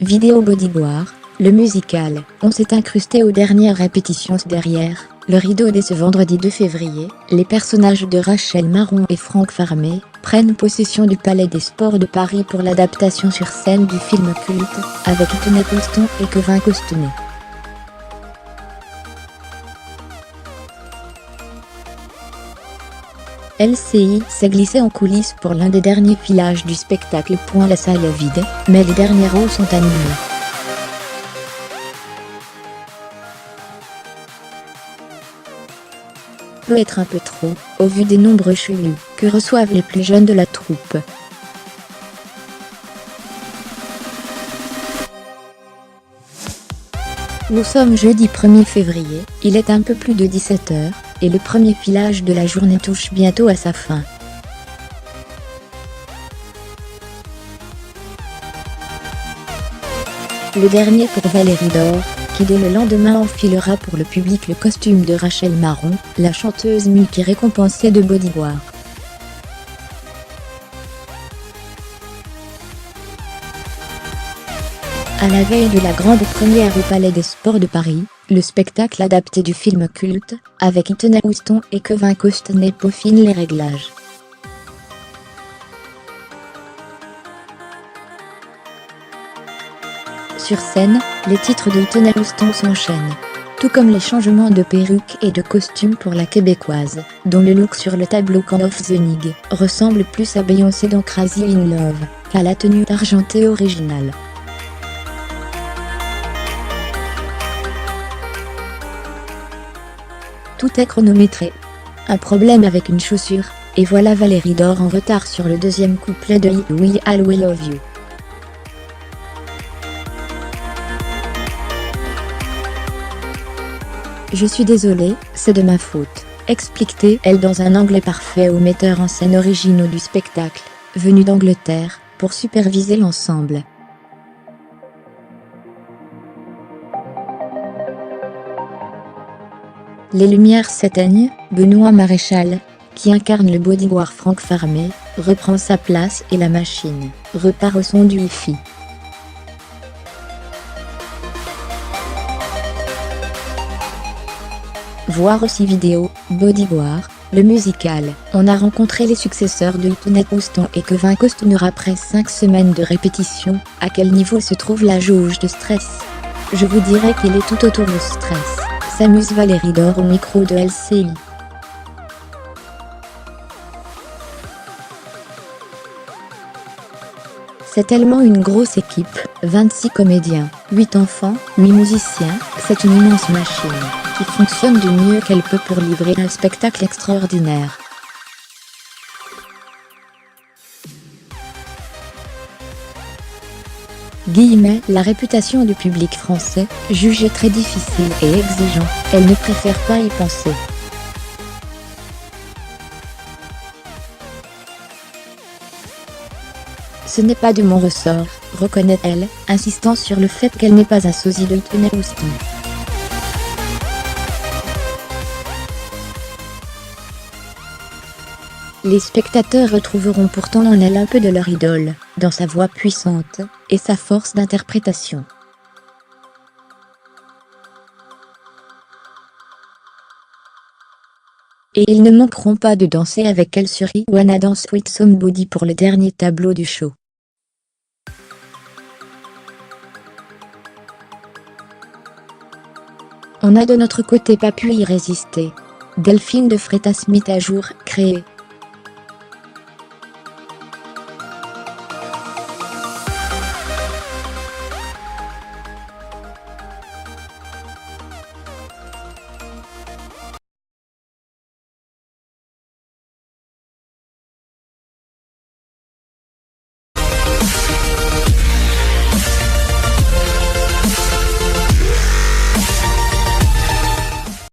Vidéo Bodyguard, le musical. On s'est incrusté aux dernières répétitions derrière le rideau dès ce vendredi 2 février. Les personnages de Rachel Marron et Franck Farmé prennent possession du Palais des Sports de Paris pour l'adaptation sur scène du film culte, avec Whitney Houston et Kevin Costner. LCI s'est glissé en coulisses pour l'un des derniers filages du spectacle. La salle est vide, mais les derniers rôles sont annulés. Peut être un peu trop, au vu des nombreux chelus que reçoivent les plus jeunes de la troupe. Nous sommes jeudi 1er février, il est un peu plus de 17h, et le premier filage de la journée touche bientôt à sa fin. Le dernier pour Valérie Dore, qui dès le lendemain enfilera pour le public le costume de Rachel Marron, la chanteuse multi-récompensée de Bodyguard. À la veille de la grande première au Palais des Sports de Paris, le spectacle adapté du film culte, avec Whitney Houston et Kevin Costner peaufine les réglages. Sur scène, les titres de Whitney Houston s'enchaînent, tout comme les changements de perruque et de costume pour la québécoise, dont le look sur le tableau King of the Nig ressemble plus à Beyoncé dans Crazy in Love qu'à la tenue argentée originale. Tout est chronométré. Un problème avec une chaussure, et voilà Valérie Dore en retard sur le deuxième couplet de We All Will Love You. Je suis désolée, c'est de ma faute, explique-t-elle dans un anglais parfait aux metteurs en scène originaux du spectacle, venus d'Angleterre, pour superviser l'ensemble. Les lumières s'éteignent, Benoît Maréchal, qui incarne le bodyguard Franck Farmé, reprend sa place et la machine repart au son du hi-fi. Voir aussi vidéo, Bodyguard, le musical. On a rencontré les successeurs de Whitney Houston et Kevin Costner après 5 semaines de répétition. À quel niveau se trouve la jauge de stress? Je vous dirais qu'il est tout autour du stress. S'amuse Valérie Dore au micro de LCI. C'est tellement une grosse équipe, 26 comédiens, 8 enfants, 8 musiciens, c'est une immense machine, qui fonctionne du mieux qu'elle peut pour livrer un spectacle extraordinaire. La réputation du public français, jugée très difficile et exigeant, elle ne préfère pas y penser. Ce n'est pas de mon ressort, reconnaît-elle, insistant sur le fait qu'elle n'est pas un sosie de Whitney Houston. Les spectateurs retrouveront pourtant en elle un peu de leur idole, dans sa voix puissante, et sa force d'interprétation. Et ils ne manqueront pas de danser avec elle sur I Wanna Dance with Somebody pour le dernier tableau du show. On n'a de notre côté pas pu y résister. Delphine de Fretta Smith à jour, créée